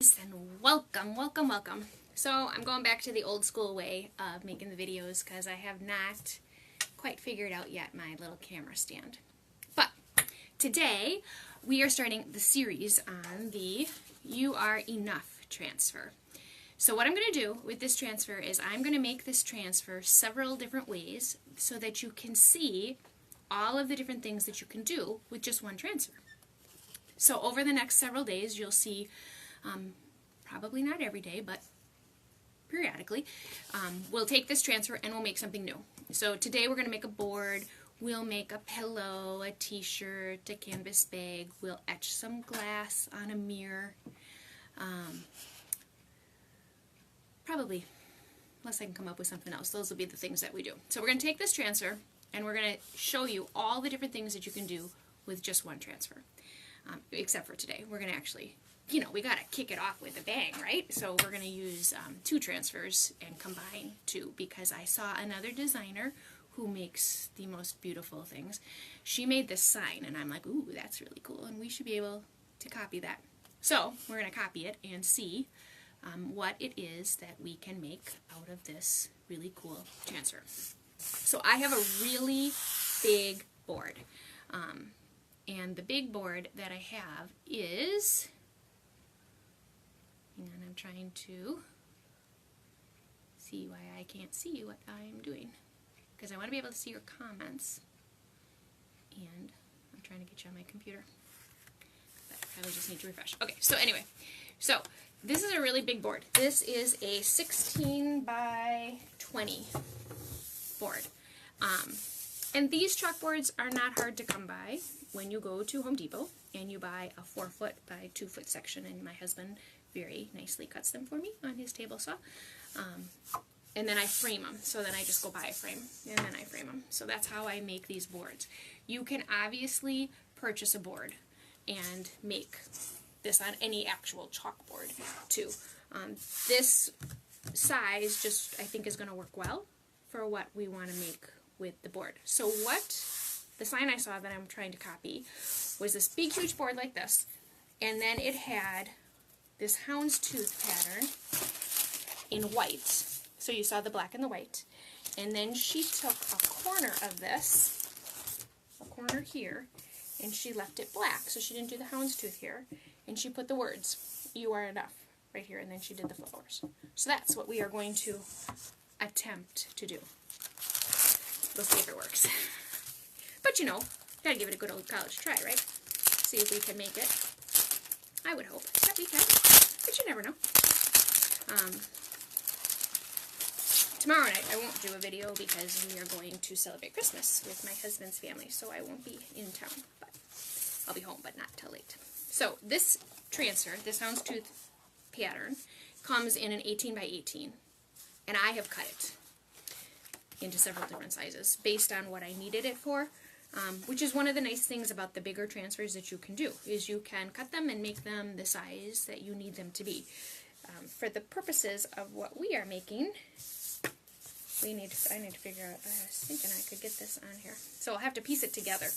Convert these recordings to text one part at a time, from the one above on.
And welcome. So I'm going back to the old school way of making the videos because I have not quite figured out yet my little camera stand. But today we are starting the series on the You Are Enough transfer. So what I'm going to do with this transfer is I'm going to make this transfer several different ways so that you can see all of the different things that you can do with just one transfer. So over the next several days you'll see probably not every day, but periodically, we'll take this transfer and we'll make something new. So today we're going to make a board, we'll make a pillow, a t-shirt, a canvas bag, we'll etch some glass on a mirror, probably, unless I can come up with something else, those will be the things that we do. So we're going to take this transfer and we're going to show you all the different things that you can do with just one transfer. Except for today, we're going to actually, we got to kick it off with a bang, right? So we're going to use two transfers and combine two because I saw another designer who makes the most beautiful things. She made this sign and I'm like, ooh, that's really cool and we should be able to copy that. So we're going to copy it and see what it is that we can make out of this really cool transfer. So I have a really big board. And the big board that I have is, hang on, I'm trying to see why I can't see what I'm doing. Because I want to be able to see your comments. And I'm trying to get you on my computer. But I probably just need to refresh. Okay, so anyway. So this is a really big board. This is a 16 by 20 board. And these chalkboards are not hard to come by when you go to Home Depot and you buy a 4-foot by 2-foot section, and my husband very nicely cuts them for me on his table saw. And then I frame them, so then I just go buy a frame and then I frame them. So that's how I make these boards. You can obviously purchase a board and make this on any actual chalkboard too. This size just, I think, is going to work well for what we want to make with the board. So what the sign I saw that I'm trying to copy was this big huge board like this, and then it had this houndstooth pattern in white. So you saw the black and the white, and then she took a corner of this, a corner here, and she left it black. So she didn't do the houndstooth here, and she put the words "You Are Enough" right here, and then she did the flowers. So that's what we are going to attempt to do. We'll see if it works. But gotta give it a good old college try, right? See if we can make it. I would hope that we can, but you never know. Tomorrow night I won't do a video because we are going to celebrate Christmas with my husband's family, so I won't be in town, but I'll be home, but not till late. So this transfer, this houndstooth pattern, comes in an 18 by 18, and I have cut it into several different sizes based on what I needed it for, which is one of the nice things about the bigger transfers that you can do, is you can cut them and make them the size that you need them to be. For the purposes of what we are making, I need to figure out, I was thinking I could get this on here. So I'll have to piece it together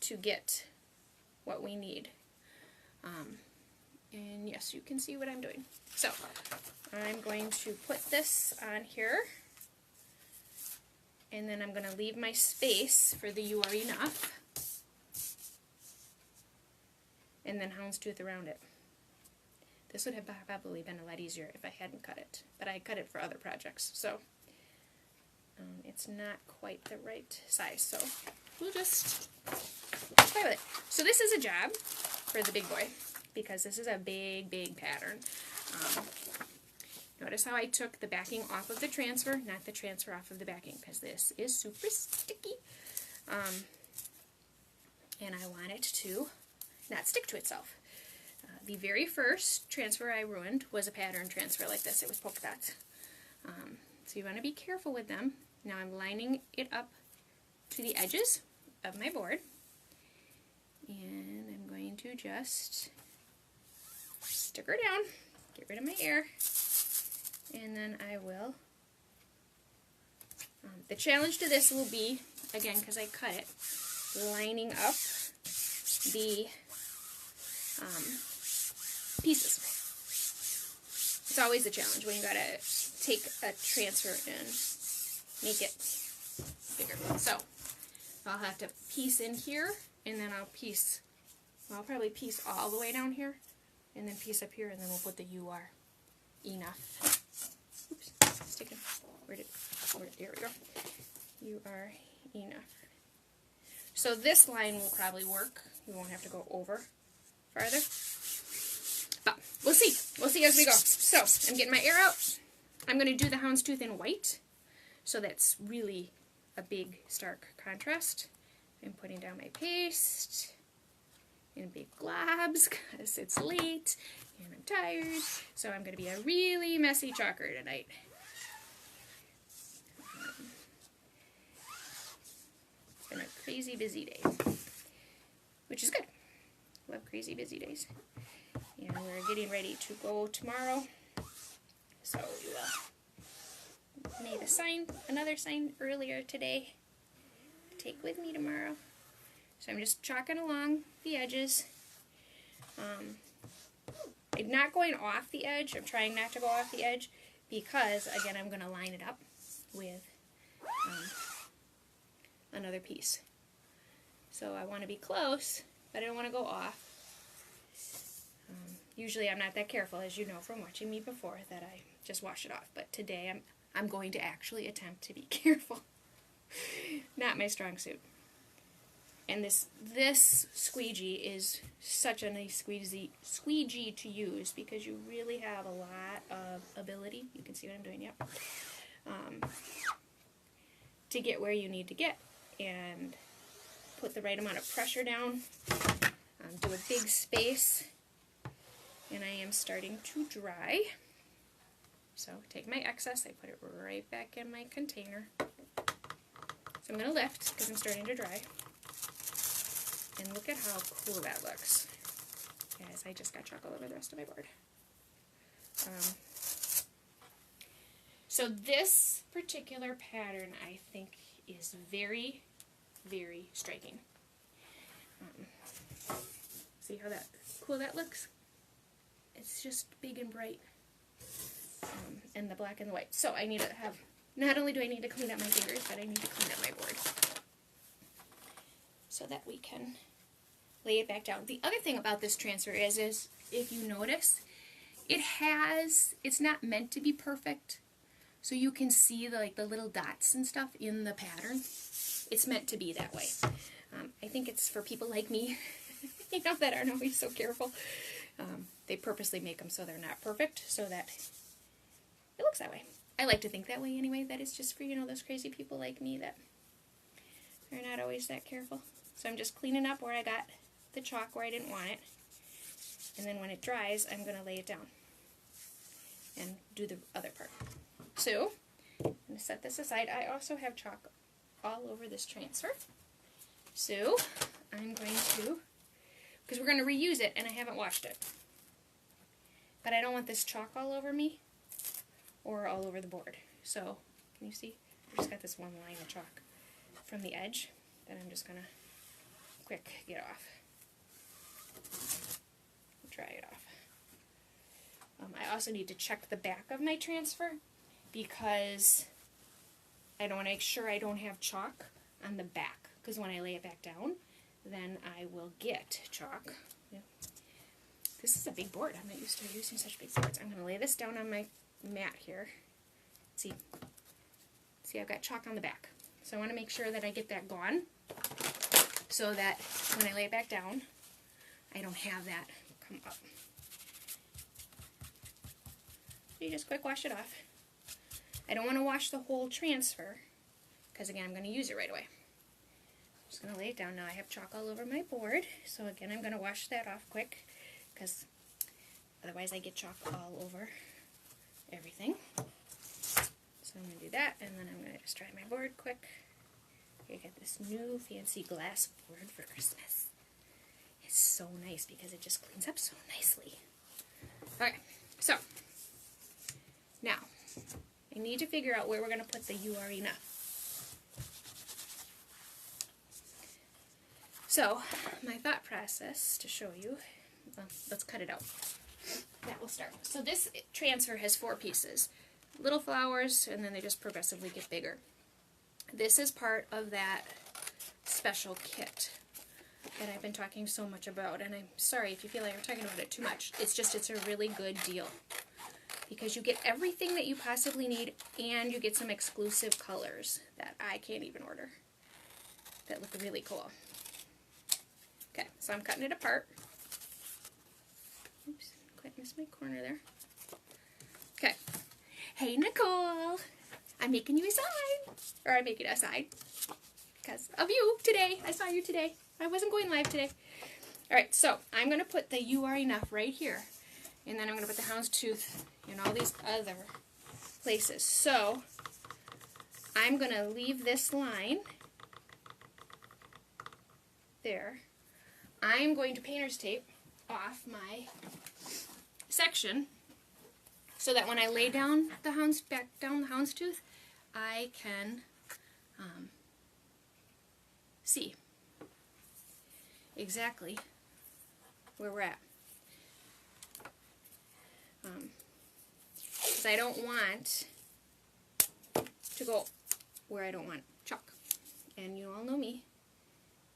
to get what we need. And yes, you can see what I'm doing. So I'm going to put this on here. And then I'm going to leave my space for the You Are Enough. And then houndstooth around it. This would have probably been a lot easier if I hadn't cut it. But I cut it for other projects. So it's not quite the right size. So we'll just play with it. So this is a job for the big boy, because this is a big, big pattern. Notice how I took the backing off of the transfer, not the transfer off of the backing, because this is super sticky. And I want it to not stick to itself. The very first transfer I ruined was a pattern transfer like this. It was polka dots. So you want to be careful with them. Now I'm lining it up to the edges of my board. And I'm going to just stick her down, get rid of my air. And then I will, the challenge to this will be, again, because I cut it, lining up the pieces. It's always a challenge when you gotta take a transfer and make it bigger. So I'll have to piece in here, and then I'll probably piece all the way down here, and then piece up here, and then we'll put the "You are enough." Oops, sticking. Here we go. "You are enough." So this line will probably work. We won't have to go over farther. But we'll see. We'll see as we go. So I'm getting my air out. I'm going to do the houndstooth in white. So that's really a big, stark contrast. I'm putting down my paste in big globs because it's late and I'm tired. So I'm going to be a really messy chalker tonight. It's been a crazy busy day, which is good. Love crazy busy days. And we're getting ready to go tomorrow. So we made another sign earlier today to take with me tomorrow. So I'm just chalking along the edges. I'm not going off the edge. I'm trying not to go off the edge because, again, I'm going to line it up with another piece. So I want to be close, but I don't want to go off. Usually I'm not that careful, as you know from watching me before, that I just wash it off. But today I'm going to actually attempt to be careful. Not my strong suit. And this squeegee is such a nice squeegee to use because you really have a lot of ability. You can see what I'm doing, yep. To get where you need to get and put the right amount of pressure down. Do a big space. And I am starting to dry. So take my excess, I put it right back in my container. So I'm going to lift because I'm starting to dry. And look at how cool that looks. Guys, I just got chalk all over the rest of my board. So this particular pattern, I think, is very, very striking. See how cool that looks? It's just big and bright. And the black and the white. So I need to have, not only do I need to clean up my fingers, but I need to clean up my board. So that we can lay it back down. The other thing about this transfer is if you notice, it's not meant to be perfect. So you can see the little dots and stuff in the pattern. It's meant to be that way. I think it's for people like me, that aren't always so careful. They purposely make them so they're not perfect, so that it looks that way. I like to think that way anyway, that it's just for, those crazy people like me that are not always that careful. So I'm just cleaning up where I got the chalk where I didn't want it. And then when it dries, I'm going to lay it down and do the other part. So, I'm going to set this aside. I also have chalk all over this transfer. So, I'm going to, because we're going to reuse it and I haven't washed it. But I don't want this chalk all over me or all over the board. So, can you see? I just got this one line of chalk from the edge that I'm just going to quick get off. Dry it off. I also need to check the back of my transfer because I don't want to make sure I don't have chalk on the back, because when I lay it back down, then I will get chalk. Yeah. This is a big board. I'm not used to using such big boards. I'm going to lay this down on my mat here. See, I've got chalk on the back. So I want to make sure that I get that gone so that when I lay it back down, I don't have that come up. So you just quick wash it off. I don't want to wash the whole transfer because, again, I'm going to use it right away. I'm just going to lay it down. Now I have chalk all over my board, so again I'm going to wash that off quick because otherwise I get chalk all over everything. So I'm going to do that, and then I'm going to just dry my board quick. I got this new fancy glass board for Christmas. It's so nice because it just cleans up so nicely. Okay, so now I need to figure out where we're going to put the "You Are Enough." So my thought process to show you, well, let's cut it out. that will start. So this transfer has 4 pieces. Little flowers, and then they just progressively get bigger. This is part of that special kit that I've been talking so much about, and I'm sorry if you feel like I'm talking about it too much. It's just, it's a really good deal because you get everything that you possibly need, and you get some exclusive colors that I can't even order that look really cool. Okay, so I'm cutting it apart. Oops, quite missed my corner there. Okay. Hey, Nicole! I'm making you a sign. Or I'm making a sign. Because of you today. I saw you today. I wasn't going live today. Alright, so I'm going to put the You Are Enough right here. And then I'm going to put the Houndstooth in all these other places. So, I'm going to leave this line there. I'm going to painter's tape off my section so that when I lay down the Houndstooth, I can see exactly where we're at. Because I don't want to go where I don't want chalk. And you all know me,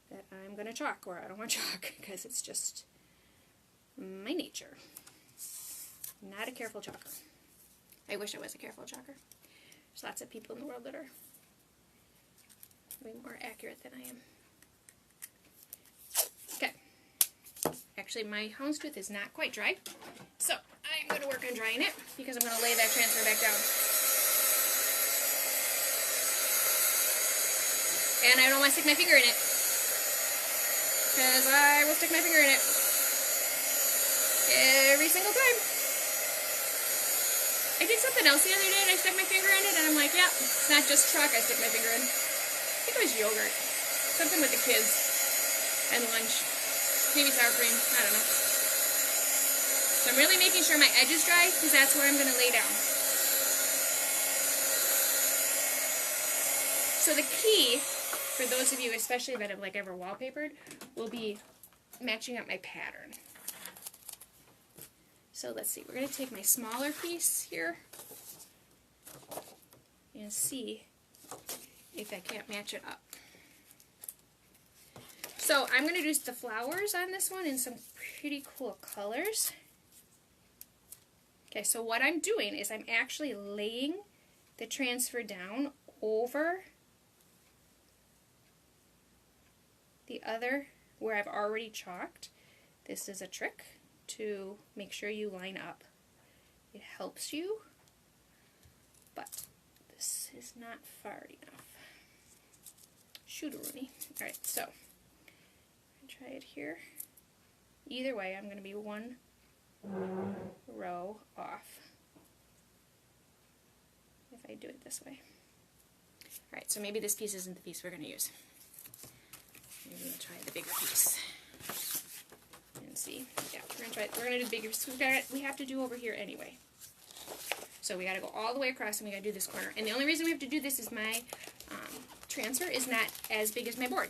that I'm going to chalk where I don't want chalk, because it's just my nature. Not a careful chalker. I wish I was a careful chalker. There's lots of people in the world that are way more accurate than I am. Okay. Actually, my Houndstooth is not quite dry, so I'm going to work on drying it, because I'm going to lay that transfer back down. And I don't want to stick my finger in it, because I will stick my finger in it every single time. I did something else the other day and I stuck my finger in it, and I'm like, yeah, it's not just chalk I stick my finger in. I think it was yogurt. Something with the kids and lunch. Maybe sour cream. I don't know. So I'm really making sure my edge is dry, because that's where I'm going to lay down. So the key, for those of you especially that have like ever wallpapered, will be matching up my pattern. So let's see, we're going to take my smaller piece here and see if I can't match it up. So I'm going to do the flowers on this one in some pretty cool colors. Okay, so what I'm doing is I'm actually laying the transfer down over the other where I've already chalked. This is a trick to make sure you line up. It helps you, but this is not far enough. Shooteroonie. Alright, so try it here. Either way, I'm going to be one row off if I do it this way. Alright, so maybe this piece isn't the piece we're going to use. Maybe we'll try the bigger piece. And see. Yeah, we're gonna do the bigger. So we have to do over here anyway. So we gotta go all the way across, and we gotta do this corner. And the only reason we have to do this is my transfer is not as big as my board.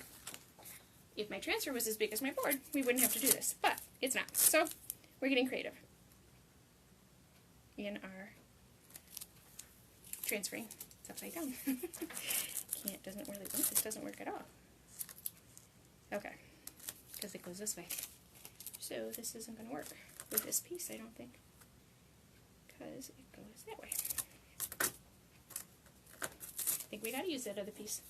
If my transfer was as big as my board, we wouldn't have to do this, but it's not. So we're getting creative in our transferring. It's upside down. Doesn't really work. This doesn't work at all. Okay, because it goes this way. So this isn't going to work with this piece, I don't think, because it goes that way. I think we got to use that other piece.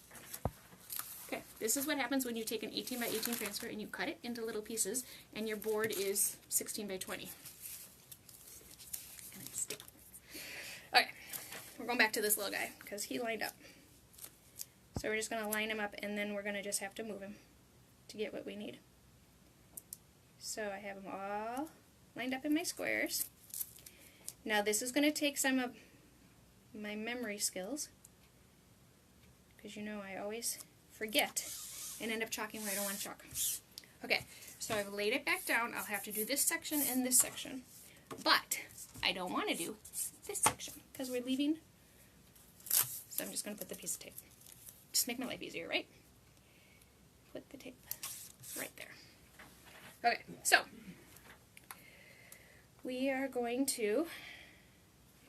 Okay, this is what happens when you take an 18 by 18 transfer and you cut it into little pieces, and your board is 16 by 20. And it's sticky. Okay, we're going back to this little guy, because he lined up. So we're just going to line him up, and then we're going to just have to move him to get what we need. So I have them all lined up in my squares. Now this is going to take some of my memory skills, because you know I always forget and end up chalking where I don't want to chalk. Okay, so I've laid it back down. I'll have to do this section and this section, but I don't want to do this section because we're leaving. So I'm just going to put the piece of tape. Just make my life easier, right? Put the tape right there. Okay, so we are going to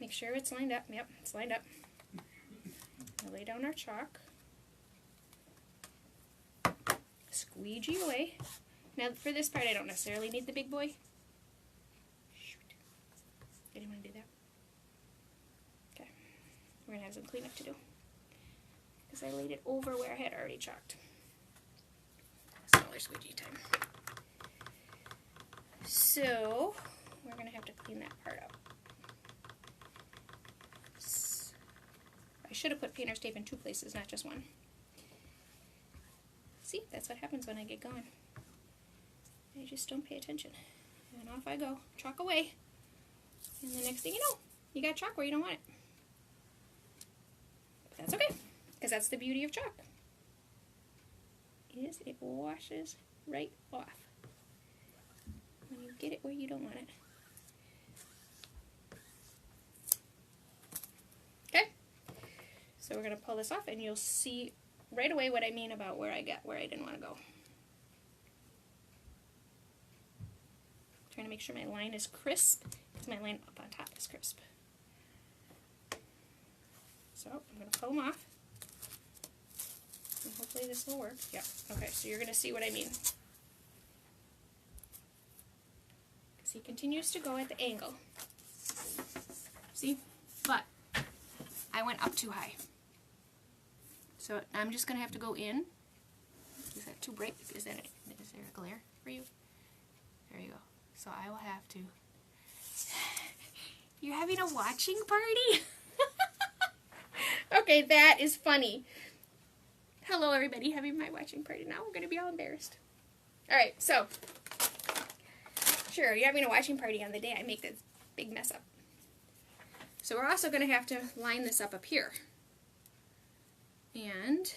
make sure it's lined up. Yep, it's lined up. We'll lay down our chalk. Squeegee away. Now for this part I don't necessarily need the big boy. Shoot. I didn't want to do that. Okay. We're going to have some cleanup to do. Because I laid it over where I had already chalked. Smaller squeegee time. So, we're going to have to clean that part up. I should have put painter's tape in 2 places, not just one. See, that's what happens when I get going. I just don't pay attention. And off I go. Chalk away. And the next thing you know, you got chalk where you don't want it. But that's okay, because that's the beauty of chalk. Is it washes right off when you get it where you don't want it. Okay, so we're going to pull this off and you'll see right away what I mean about where I didn't want to go. Trying to make sure my line is crisp, because my line up on top is crisp. So I'm going to pull them off. And hopefully this will work. Yeah, okay, so you're going to see what I mean. Because he continues to go at the angle. See? But I went up too high. So I'm just going to have to go in. Is that too bright? Is there a glare for you? There you go. So I will have to... You're having a watching party? Okay, that is funny. Hello everybody, having my watching party now. We're going to be all embarrassed. Alright, so... Sure, you're having a watching party on the day I make this big mess up. So we're also going to have to line this up here. And...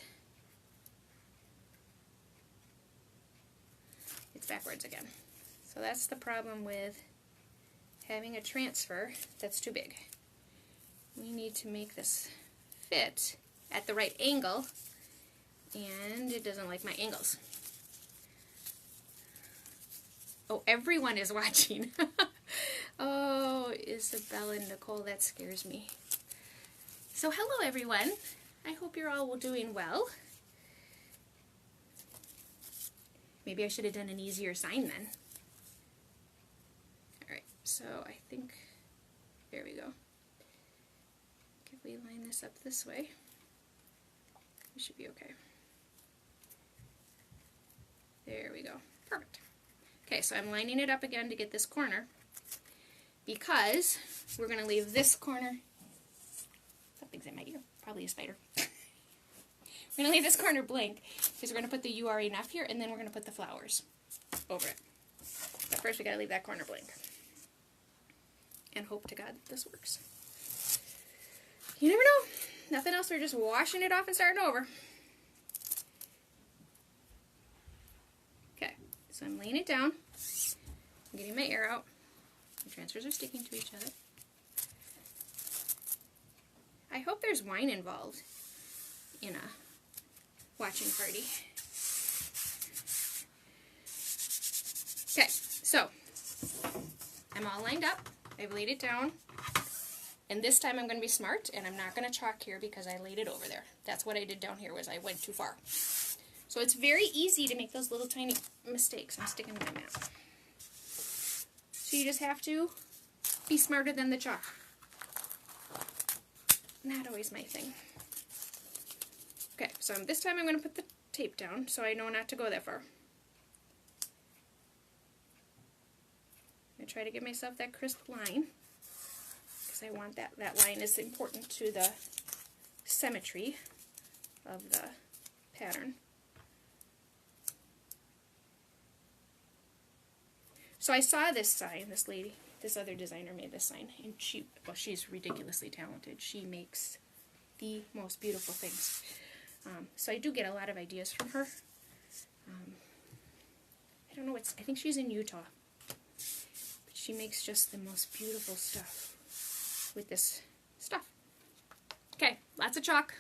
it's backwards again. So that's the problem with having a transfer that's too big. We need to make this fit at the right angle, and it doesn't like my angles. Oh, everyone is watching. Oh, Isabella and Nicole, that scares me. So hello everyone. I hope you're all doing well. Maybe I should have done an easier sign then. Alright, so I think, there we go. If we line this up this way, we should be okay. There we go. Perfect. Okay, so I'm lining it up again to get this corner, because we're going to leave this corner, something's in my ear, probably a spider. We're going to leave this corner blank, because we're going to put the You Are Enough here, and then we're going to put the flowers over it. But first we got to leave that corner blank. And hope to God this works. You never know. Nothing else, we're just washing it off and starting over. Okay, so I'm laying it down. I'm getting my air out. The transfers are sticking to each other. I hope there's wine involved in a watching party. Okay, so I'm all lined up. I've laid it down. And this time I'm going to be smart, and I'm not going to chalk here because I laid it over there. That's what I did down here, was I went too far. So it's very easy to make those little tiny mistakes. I'm sticking with my map. So you just have to be smarter than the chalk. Not always my thing. Okay, so this time I'm going to put the tape down so I know not to go that far. I'm going to try to give myself that crisp line, because I want that line is important to the symmetry of the pattern. So I saw this sign, this lady, this other designer made this sign, and she's ridiculously talented. She makes the most beautiful things. So I do get a lot of ideas from her. I don't know, I think she's in Utah. But she makes just the most beautiful stuff with this stuff. Okay, lots of chalk.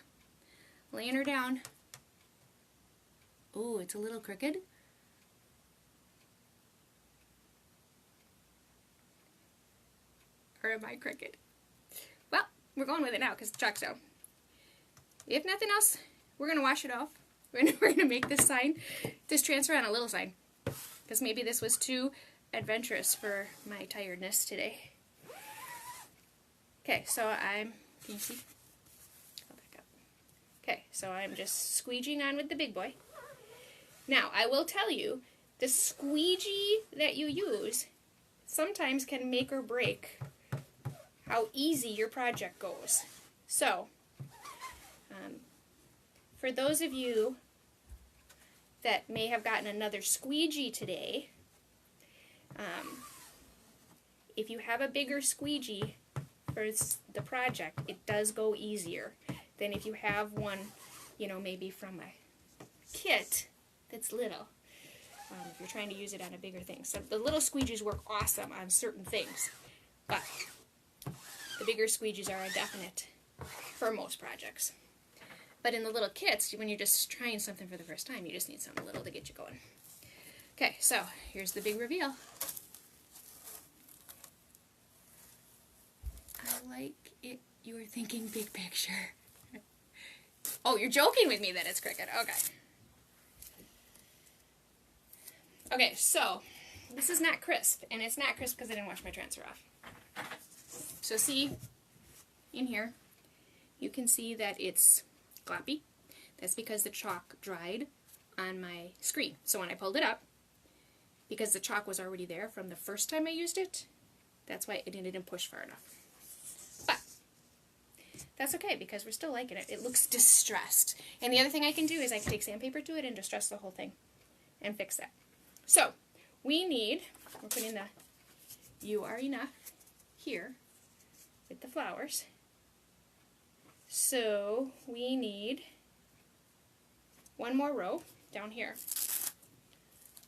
Laying her down. Oh, it's a little crooked. Or am I crooked? Well, we're going with it now because it's chalk, so. If nothing else, we're going to wash it off. We're going to make this sign, this transfer on a little sign. Because maybe this was too adventurous for my tiredness today. Okay, so can you see? Go back up. Okay, so I'm just squeegeeing on with the big boy. Now, I will tell you, the squeegee that you use sometimes can make or break how easy your project goes. So, for those of you that may have gotten another squeegee today, if you have a bigger squeegee for the project, it does go easier than if you have one, you know, maybe from a kit that's little. If you're trying to use it on a bigger thing. So the little squeegees work awesome on certain things, but the bigger squeegees are a definite for most projects. But in the little kits, when you're just trying something for the first time, you just need something little to get you going. Okay, so here's the big reveal. I like it. You were thinking big picture. Oh, you're joking with me that it's crooked. Okay. Okay, so this is not crisp, and it's not crisp because I didn't wash my transfer off. So see, in here, you can see that it's gloppy. That's because the chalk dried on my screen. So when I pulled it up, because the chalk was already there from the first time I used it, that's why it didn't push far enough. But that's okay because we're still liking it. It looks distressed. And the other thing I can do is I can take sandpaper to it and distress the whole thing and fix that. So, we're putting the You Are Enough here with the flowers. So, we need one more row down here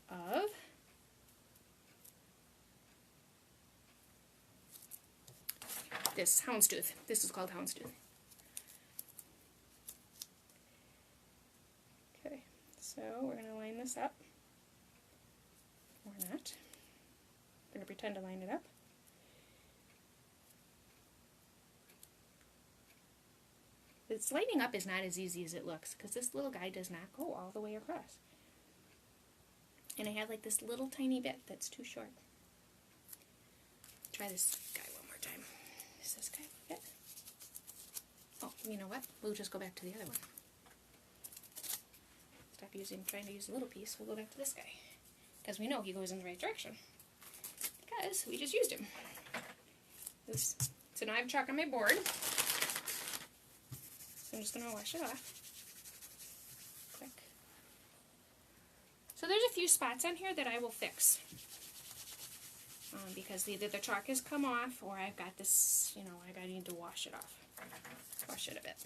of this Houndstooth. This is called Houndstooth. Okay, so we're going to line this up. Or not. I'm going to pretend to line it up. This lining up is not as easy as it looks because this little guy does not go all the way across. And I have like this little tiny bit that's too short. Try this guy one more time. Does this guy fit? Oh, you know what? We'll just go back to the other one. Stop trying to use a little piece. We'll go back to this guy. Because we know he goes in the right direction. Because we just used him. So now I have chalk on my board. So I'm just going to wash it off. Quick. So there's a few spots on here that I will fix. Because either the chalk has come off or I've got this, you know, I need to wash it off. Wash it a bit.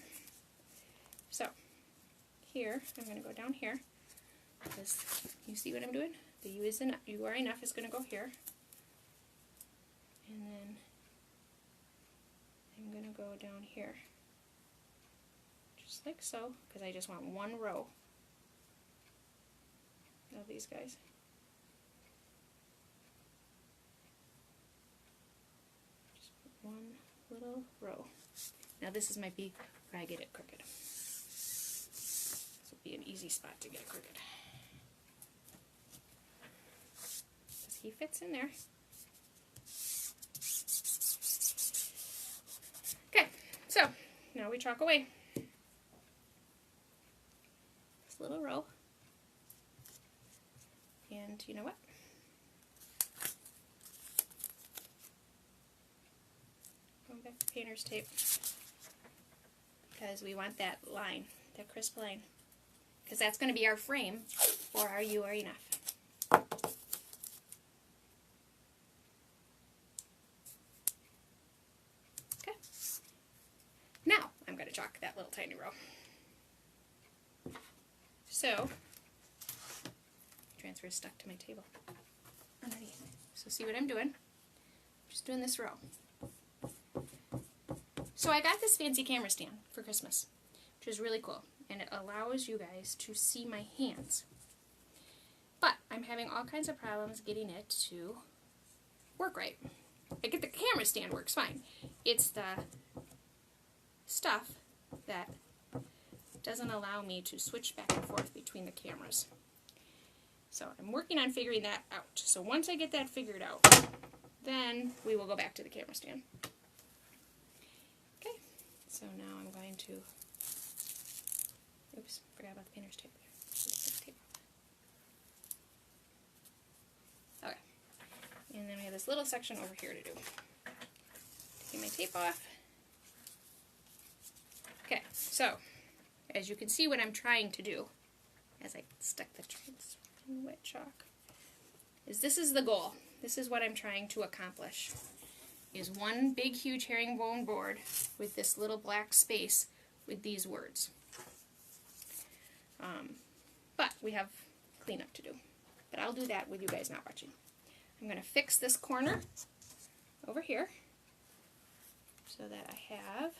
So here, I'm going to go down here. Because you see what I'm doing? The You Are Enough is going to go here. And then I'm going to go down here. Just like so, because I just want one row of these guys. Just one little row. Now this might be where I get it crooked. This will be an easy spot to get it crooked. He fits in there. Okay, so now we chalk away this little row. And you know what? Going back to painter's tape because we want that line, that crisp line, because that's going to be our frame for our You Are Enough. Now, I'm going to chalk that little tiny row. So, transfer is stuck to my table underneath. So see what I'm doing? Just doing this row. So I got this fancy camera stand for Christmas, which is really cool. And it allows you guys to see my hands. But I'm having all kinds of problems getting it to work right. like the camera stand works fine. It's the stuff that doesn't allow me to switch back and forth between the cameras. So I'm working on figuring that out. So once I get that figured out, then we will go back to the camera stand. Okay, so now I'm going to, oops, forgot about the painter's tape there. Okay, and then we have this little section over here to do. Taking my tape off. Okay, so as you can see what I'm trying to do, as I stuck the wet chalk, is this is the goal. This is what I'm trying to accomplish, is one big huge herringbone board with this little black space with these words. But we have cleanup to do. But I'll do that with you guys not watching. I'm going to fix this corner over here so that I have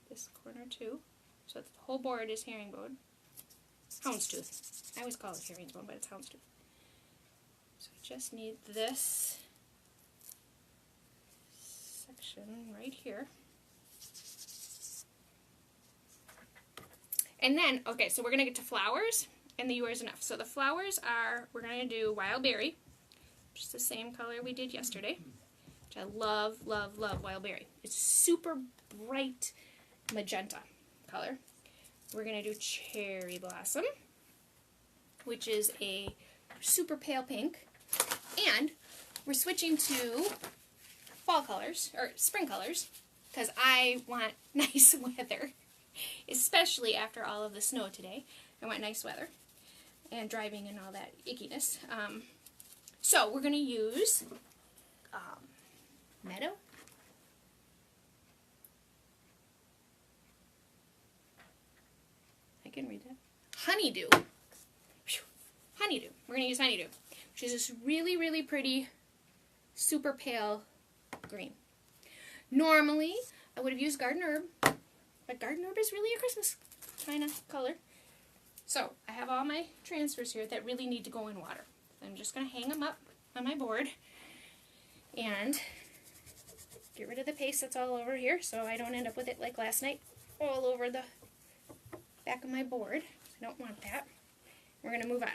this corner too. So the whole board is herringbone. Houndstooth. I always call it herringbone, but it's houndstooth. So I just need this section right here. And then, okay, so we're going to get to flowers, and the You Are Enough. So the flowers are, we're going to do Wild Berry, which is the same color we did yesterday, which I love, love, love Wild Berry. It's super bright magenta color. We're going to do Cherry Blossom, which is a super pale pink, and we're switching to fall colors, or spring colors, because I want nice weather, especially after all of the snow today. I want nice weather and driving and all that ickiness. So we're going to use Meadow. I can read that. Honeydew. Honeydew. We're going to use Honeydew, which is this really, really pretty, super pale green. Normally, I would have used Garden Herb, but Garden Herb is really a Christmas kind of color. So, I have all my transfers here that really need to go in water. So I'm just going to hang them up on my board and get rid of the paste that's all over here so I don't end up with it like last night all over the back of my board. I don't want that. We're going to move on.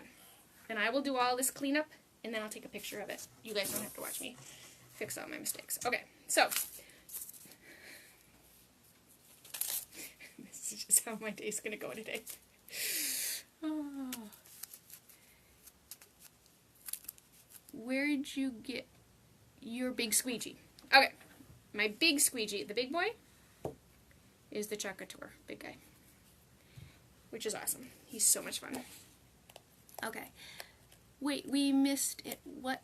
And I will do all this cleanup, and then I'll take a picture of it. You guys don't have to watch me fix all my mistakes. Okay, so this is just how my day's going to go today. Oh. Where'd you get your big squeegee? Okay, my big squeegee, the big boy, is the Chalk Couture, big guy, which is awesome. He's so much fun. Okay. Wait, we missed it. What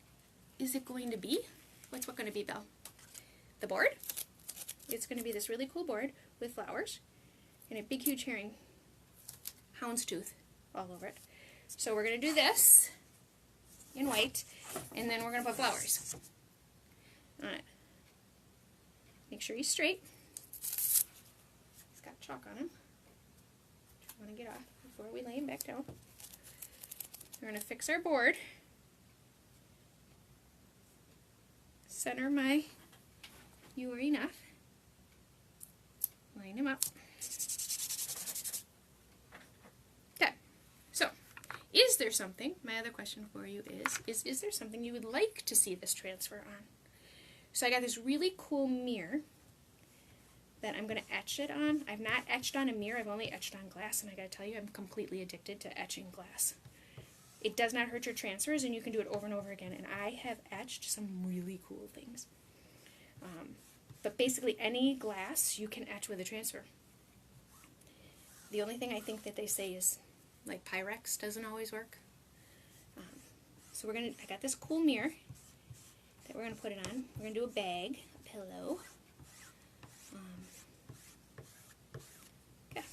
is it going to be? What's what going to be, Belle? The board? It's going to be this really cool board with flowers and a big, huge houndstooth all over it. So we're going to do this in white, and then we're going to put flowers on it. Make sure he's straight. He's got chalk on him. I want to get off before we lay him back down. We're going to fix our board. Center my You Are Enough. Line him up. Okay. So, is there something, my other question for you is there something you would like to see this transfer on? So I got this really cool mirror that I'm going to etch it on. I've not etched on a mirror, I've only etched on glass, and I got to tell you, I'm completely addicted to etching glass. It does not hurt your transfers, and you can do it over and over again, and I have etched some really cool things. But basically any glass you can etch with a transfer. The only thing I think that they say is, like, Pyrex doesn't always work. So I got this cool mirror that we're going to put it on. We're going to do a bag, a pillow. Okay,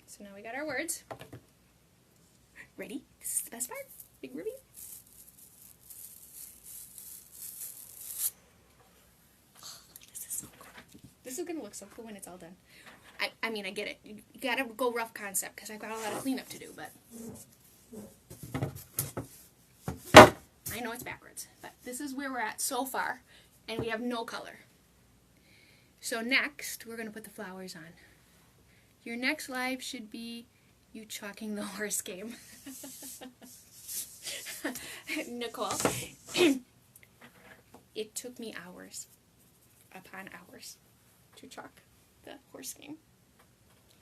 so now we got our words. Ready? This is the best part. Big reveal. Oh, this is so cool. This is going to look so cool when it's all done. I mean, I get it. You got to go rough concept because I've got a lot of cleanup to do, but I know it's backwards, but This is where we're at so far, and we have no color. So next, we're going to put the flowers on. Your next live should be you chalking the horse game. Nicole. It took me hours upon hours to chalk the horse game.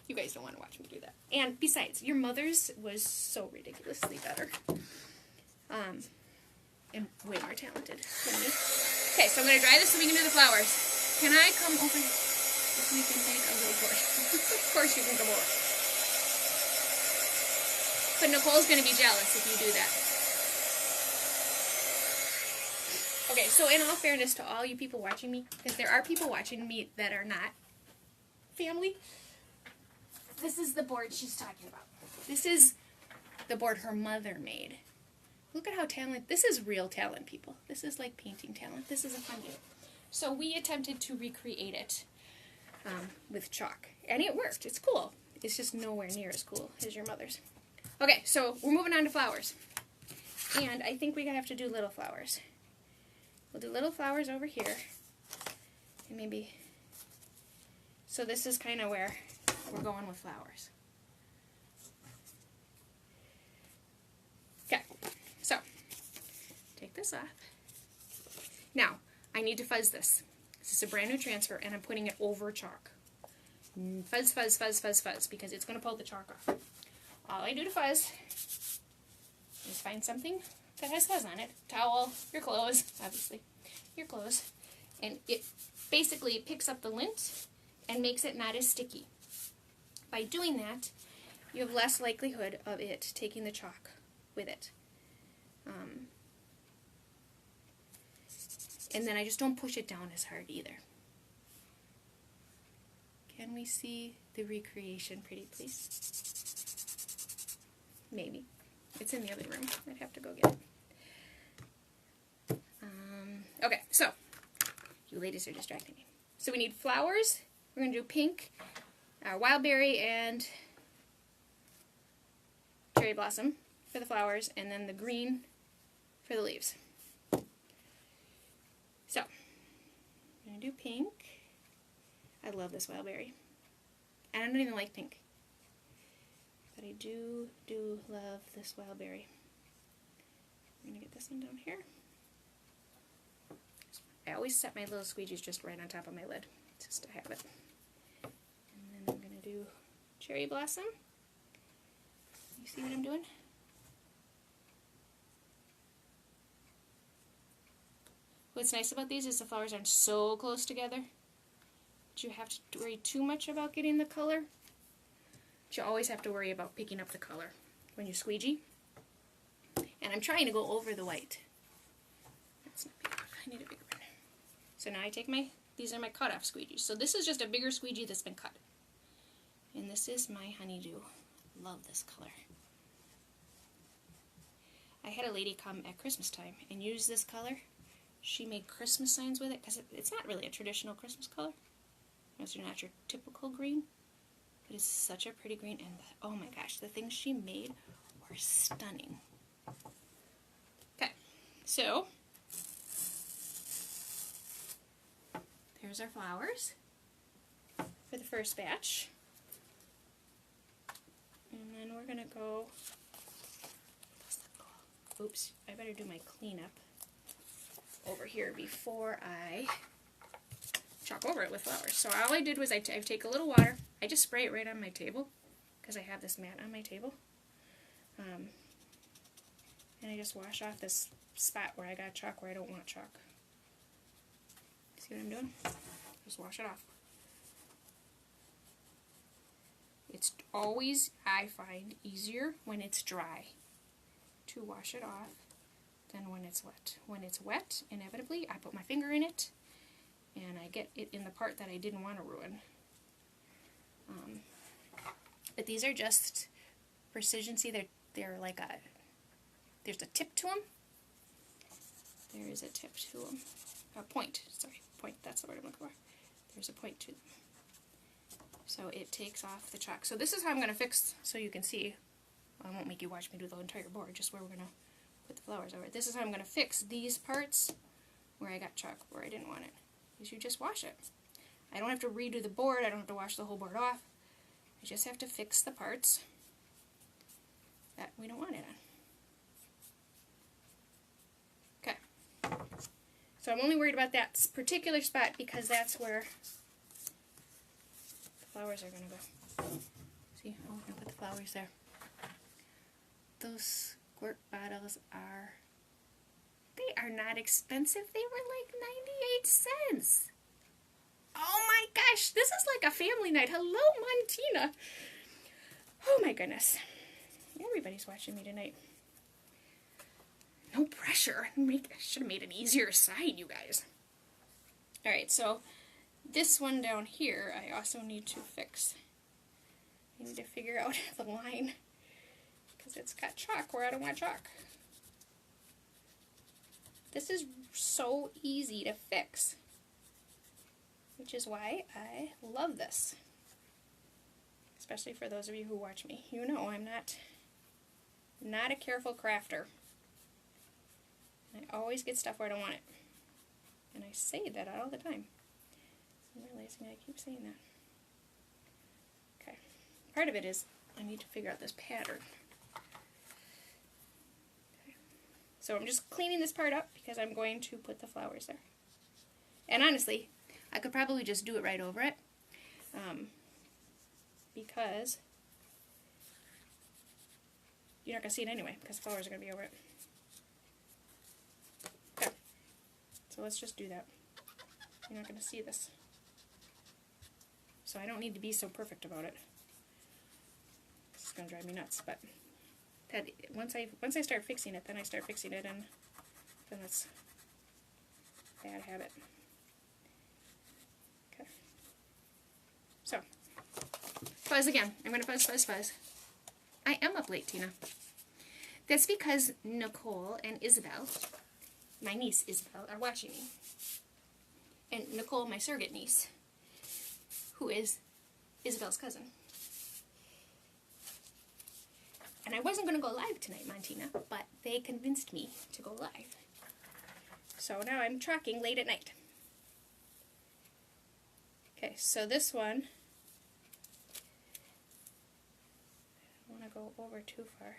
You guys don't want to watch me do that. And besides, your mother's was so ridiculously better. And way more talented than me. Okay, so I'm going to dry this so we can do the flowers. Can I come over if we can make a little portion? Of course you can come over. But Nicole's going to be jealous if you do that. Okay, so in all fairness to all you people watching me, because there are people watching me that are not family, this is the board she's talking about. This is the board her mother made. Look at how talented, this is real talent, people. This is like painting talent. This is a fun game. So we attempted to recreate it with chalk, and it worked. It's cool. It's just nowhere near as cool as your mother's. Okay, so we're moving on to flowers. And I think we have to do little flowers. We'll do little flowers over here. And maybe, so this is kind of where we're going with flowers. Okay, so take this off. Now, I need to fuzz this. This is a brand new transfer, and I'm putting it over chalk. Fuzz, fuzz, fuzz, fuzz, fuzz, because it's going to pull the chalk off. All I do to fuzz is find something that has fuzz on it. Towel, your clothes, obviously, your clothes. And it basically picks up the lint and makes it not as sticky. By doing that, you have less likelihood of it taking the chalk with it. And then I just don't push it down as hard either. Can we see the recreation pretty please? Maybe. It's in the other room. I'd have to go get it. Okay, so you ladies are distracting me. So we need flowers. We're going to do pink, wild berry, and cherry blossom for the flowers, and then the green for the leaves. So, I'm going to do pink. I love this wild berry. And I don't even like pink. But I do love this wild berry. I'm going to get this one down here. I always set my little squeegees just right on top of my lid, just to have it. And then I'm going to do cherry blossom. You see what I'm doing? What's nice about these is the flowers aren't so close together that you have to worry too much about getting the color. But you always have to worry about picking up the color when you squeegee. And I'm trying to go over the white. That's not big enough. I need a bigger one. So now I take these are my cut-off squeegees. So this is just a bigger squeegee that's been cut. And this is my honeydew. Love this color. I had a lady come at Christmas time and use this color. She made Christmas signs with it, because it's not really a traditional Christmas color. It's not your typical green, but it's such a pretty green, and oh my gosh, the things she made were stunning. Okay, so there's our flowers for the first batch. And then we're going to go, oops, I better do my cleanup over here before I chalk over it with flowers. So all I did was I take a little water. I just spray it right on my table because I have this mat on my table. And I just wash off this spot where I got chalk where I don't want chalk. See what I'm doing? Just wash it off. It's always, I find, easier when it's dry to wash it off than when it's wet. When it's wet, inevitably, I put my finger in it, and I get it in the part that I didn't want to ruin. But these are just precision. See, they're like there's a tip to them. There is a tip to them. A point, sorry, point, that's the word I'm looking for. There's a point to them. So it takes off the chalk. So this is how I'm going to fix, so you can see. I won't make you watch me do the entire board, just where we're going to put the flowers over it. This is how I'm going to fix these parts where I got chalk where I didn't want it. Is you just wash it. I don't have to redo the board. I don't have to wash the whole board off. I just have to fix the parts that we don't want it on. Okay. So I'm only worried about that particular spot because that's where the flowers are going to go. See, oh, we're going to put the flowers there. Those squirt bottles are, they are not expensive. They were like 98 cents. Oh my gosh, this is like a family night. Hello, Montina. Oh my goodness. Everybody's watching me tonight. No pressure. I should have made an easier side, you guys. Alright, so this one down here I also need to fix. I need to figure out the line because it's got chalk where I don't want chalk. This is so easy to fix, which is why I love this. Especially for those of you who watch me. You know I'm not a careful crafter. I always get stuff where I don't want it. And I say that all the time. I'm realizing I keep saying that. Okay. Part of it is I need to figure out this pattern. Okay. So I'm just cleaning this part up because I'm going to put the flowers there. And honestly, I could probably just do it right over it. Because you're not going to see it anyway because the flowers are going to be over it. Okay. So let's just do that. You're not going to see this. So I don't need to be so perfect about it. This is going to drive me nuts, but that once I start fixing it, then I start fixing it, and then it's a bad habit. Okay. So, fuzz again. I'm going to fuzz, fuzz, fuzz. I am up late, Tina. That's because Nicole and Isabel, my niece Isabel, are watching me. And Nicole, my surrogate niece, who is Isabel's cousin. And I wasn't going to go live tonight, Montina, but they convinced me to go live. So now I'm tracking late at night. Okay, so this one, I don't want to go over too far.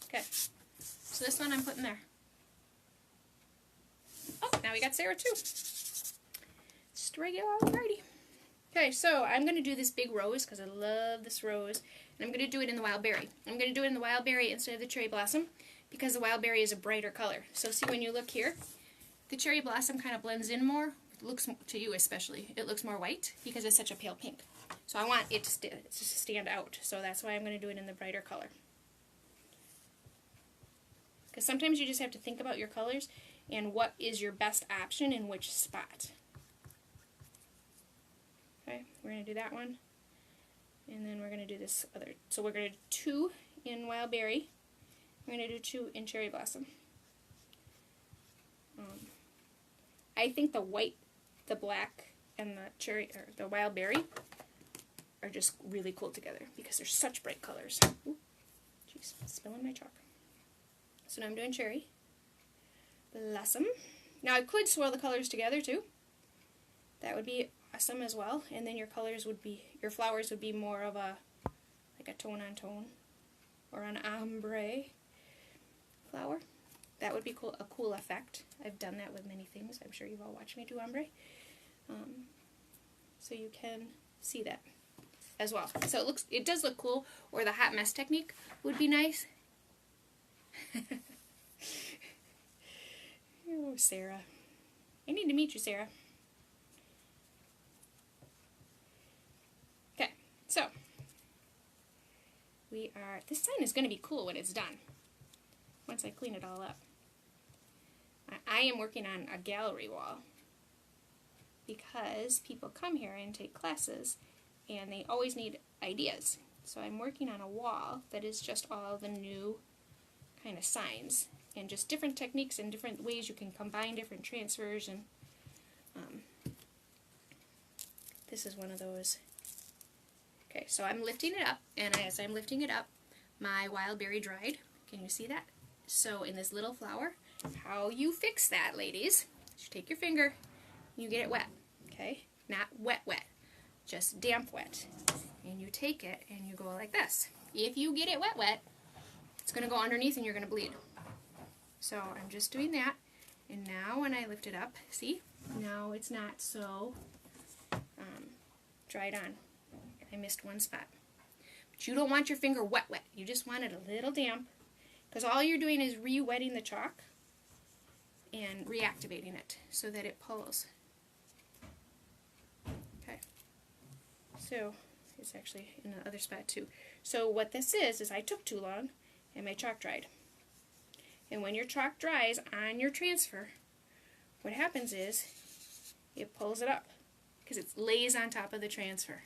Okay, so this one I'm putting there. Oh, now we got Sarah too. Just regular alrighty. Okay, so I'm going to do this big rose because I love this rose. And I'm going to do it in the wild berry. I'm going to do it in the wild berry instead of the cherry blossom because the wild berry is a brighter color. So see when you look here, the cherry blossom kind of blends in more. It looks, to you especially, it looks more white because it's such a pale pink. So I want it to stand out. So that's why I'm going to do it in the brighter color. Because sometimes you just have to think about your colors and what is your best option in which spot. Okay, we're going to do that one. And then we're going to do this other. So we're going to do 2 in wild berry. We're going to do 2 in cherry blossom. I think the white, the black, and the cherry, or the wild berry are just really cool together because they're such bright colors. Ooh, jeez, spilling my chalk. So now I'm doing cherry blossom. Now I could swirl the colors together too. That would be awesome as well. And then your colors would be, your flowers would be more of a, like a tone on tone, or an ombre flower. That would be cool, a cool effect. I've done that with many things. I'm sure you've all watched me do ombre. So you can see that as well. So it does look cool. Or the hot mess technique would be nice. Oh, Sarah. I need to meet you, Sarah. Okay, so this sign is going to be cool when it's done. Once I clean it all up. I am working on a gallery wall because people come here and take classes and they always need ideas. So I'm working on a wall that is just all the new kind of signs and just different techniques and different ways you can combine different transfers, and this is one of those. Okay, so I'm lifting it up, and as I'm lifting it up, my wild berry dried. Can you see that? So in this little flower, how you fix that, ladies, is you take your finger, you get it wet, okay? Not wet wet, just damp wet. And you take it and you go like this. If you get it wet wet, it's going to go underneath and you're going to bleed. So I'm just doing that. And now when I lift it up, see? Now it's not so dried on. I missed one spot. But you don't want your finger wet wet. You just want it a little damp. Because all you're doing is re-wetting the chalk and reactivating it so that it pulls. Okay. So it's actually in the other spot too. So what this is I took too long and my chalk dried. And when your chalk dries on your transfer, what happens is it pulls it up because it lays on top of the transfer.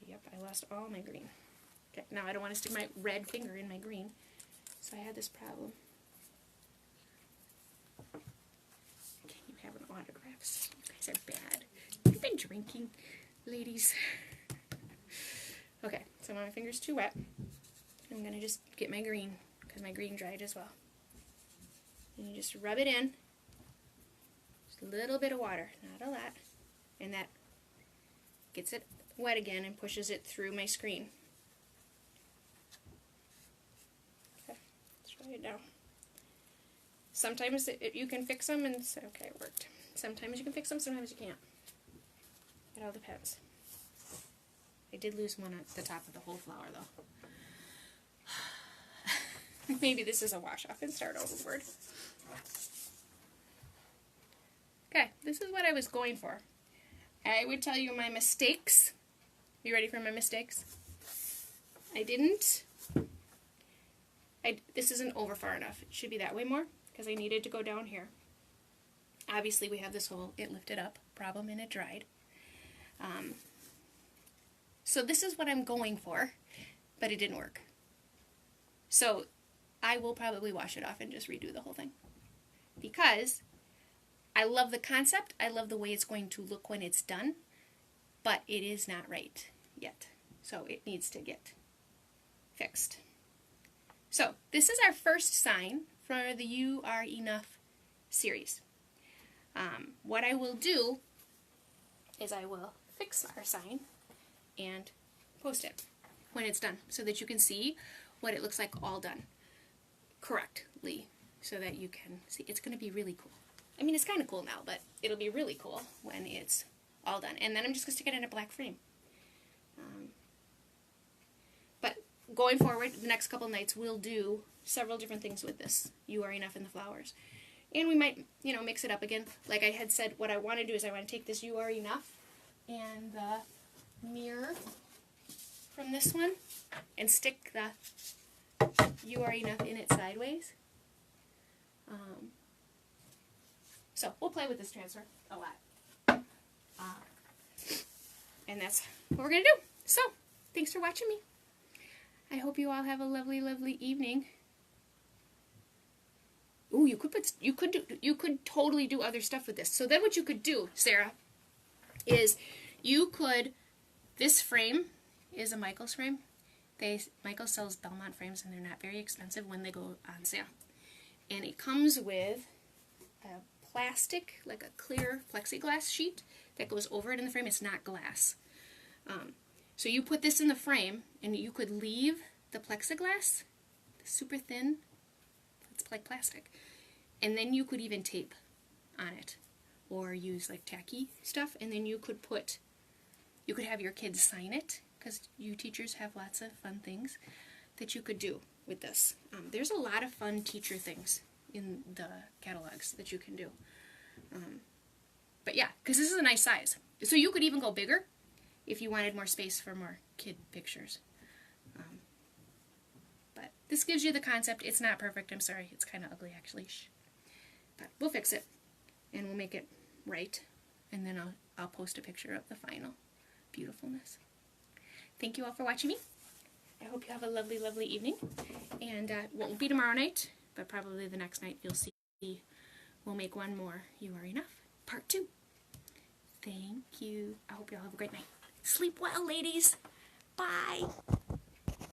Yep, I lost all my green. Okay, now I don't want to stick my red finger in my green, so I had this problem. Okay, you have an autographs. You guys are bad. You've been drinking, ladies. Okay, so my finger's too wet. I'm going to just get my green, because my green dried as well. And you just rub it in. Just a little bit of water, not a lot. And that gets it wet again and pushes it through my screen. Okay, let's try it now. Sometimes you can fix them and say, okay, it worked. Sometimes you can fix them, sometimes you can't. It all depends. I did lose one at the top of the whole flower though. Maybe this is a wash off and start overboard. Okay, this is what I was going for. I would tell you my mistakes. You ready for my mistakes? This isn't over far enough. It should be that way more because I needed to go down here. Obviously we have this whole it lifted up problem and it dried. So this is what I'm going for, but it didn't work. So I will probably wash it off and just redo the whole thing. Because I love the concept, I love the way it's going to look when it's done, but it is not right yet. So it needs to get fixed. So this is our first sign for the You Are Enough series. What I will do is I will fix our sign and post it when it's done so that you can see what it looks like all done correctly so that you can see. It's going to be really cool. I mean, it's kind of cool now, but it'll be really cool when it's all done. And then I'm just going to stick it in a black frame. But going forward, the next couple nights, we'll do several different things with this You Are Enough in the flowers. And we might, mix it up again. Like I had said, what I want to do is I want to take this You Are Enough and the mirror from this one and stick the You Are Enough in it sideways. So we'll play with this transfer a lot. And that's what we're going to do. So, thanks for watching me. I hope you all have a lovely, lovely evening. Ooh, you could totally do other stuff with this. So then what you could do, Sarah, is you could, this frame is a Michaels frame. Michaels sells Belmont frames and they're not very expensive when they go on sale. And it comes with a plastic, like a clear plexiglass sheet that goes over it in the frame. It's not glass. So you put this in the frame and you could leave the plexiglass super thin. It's like plastic. And then you could even tape on it or use like tacky stuff, and then you could have your kids sign it, because you teachers have lots of fun things that you could do with this. There's a lot of fun teacher things in the catalogs that you can do. But yeah, because this is a nice size. So you could even go bigger if you wanted more space for more kid pictures. But this gives you the concept. It's not perfect, I'm sorry. It's kind of ugly actually. But we'll fix it and we'll make it right. And then I'll post a picture of the final beautifulness. Thank you all for watching me. I hope you have a lovely, lovely evening. And it won't be tomorrow night, but probably the next night you'll see we'll make one more You Are Enough, part 2. Thank you. I hope you all have a great night. Sleep well, ladies. Bye.